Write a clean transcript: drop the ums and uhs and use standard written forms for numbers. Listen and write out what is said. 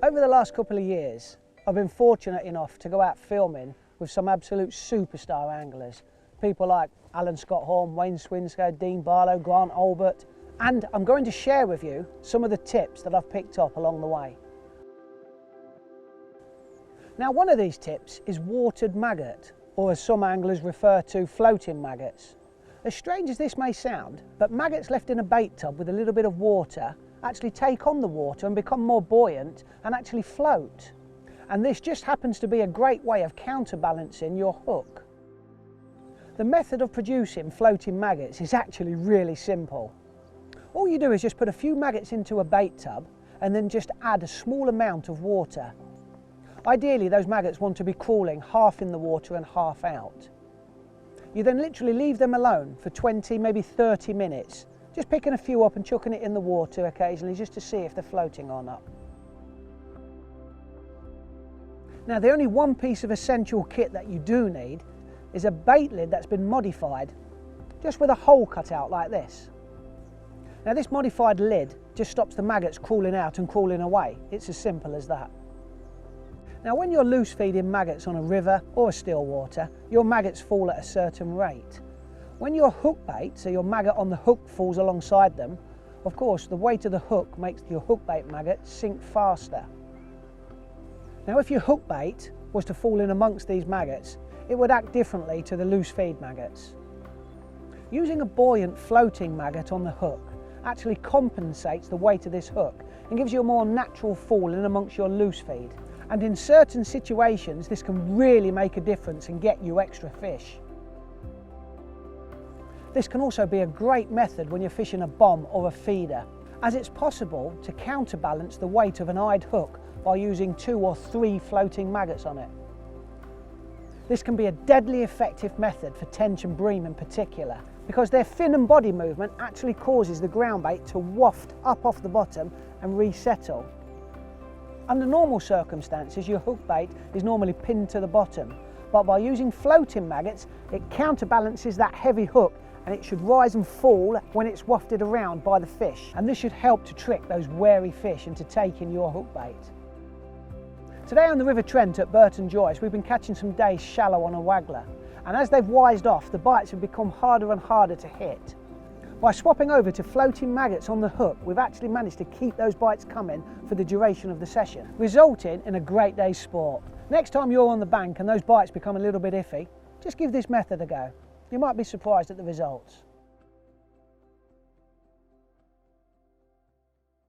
Over the last couple of years, I've been fortunate enough to go out filming with some absolute superstar anglers. People like Alan Scotthorne, Wayne Swinscoe, Dean Barlow, Grant Albert, and I'm going to share with you some of the tips that I've picked up along the way. Now, one of these tips is watered maggot, or as some anglers refer to, floating maggots. As strange as this may sound, but maggots left in a bait tub with a little bit of water actually take on the water and become more buoyant and actually float. And this just happens to be a great way of counterbalancing your hook. The method of producing floating maggots is actually really simple. All you do is just put a few maggots into a bait tub and then just add a small amount of water. Ideally, those maggots want to be crawling half in the water and half out. You then literally leave them alone for 20, maybe 30 minutes, just picking a few up and chucking it in the water occasionally just to see if they're floating or not. Now, the only one piece of essential kit that you do need is a bait lid that's been modified, just with a hole cut out like this. Now, this modified lid just stops the maggots crawling out and crawling away. It's as simple as that. Now, when you're loose feeding maggots on a river or a still water, your maggots fall at a certain rate. When you're hook bait, so your maggot on the hook falls alongside them, of course the weight of the hook makes your hook bait maggot sink faster. Now, if your hook bait was to fall in amongst these maggots, it would act differently to the loose feed maggots. Using a buoyant floating maggot on the hook actually compensates the weight of this hook and gives you a more natural fall in amongst your loose feed. And in certain situations, this can really make a difference and get you extra fish. This can also be a great method when you're fishing a bomb or a feeder, as it's possible to counterbalance the weight of an eyed hook by using 2 or 3 floating maggots on it. This can be a deadly effective method for tench and bream in particular, because their fin and body movement actually causes the ground bait to waft up off the bottom and resettle. Under normal circumstances, your hook bait is normally pinned to the bottom, but by using floating maggots, it counterbalances that heavy hook and it should rise and fall when it's wafted around by the fish. And this should help to trick those wary fish into taking your hook bait. Today on the River Trent at Burton Joyce, we've been catching some dace shallow on a waggler. And as they've wised off, the bites have become harder and harder to hit. By swapping over to floating maggots on the hook, we've actually managed to keep those bites coming for the duration of the session, resulting in a great day's sport. Next time you're on the bank and those bites become a little bit iffy, just give this method a go. You might be surprised at the results.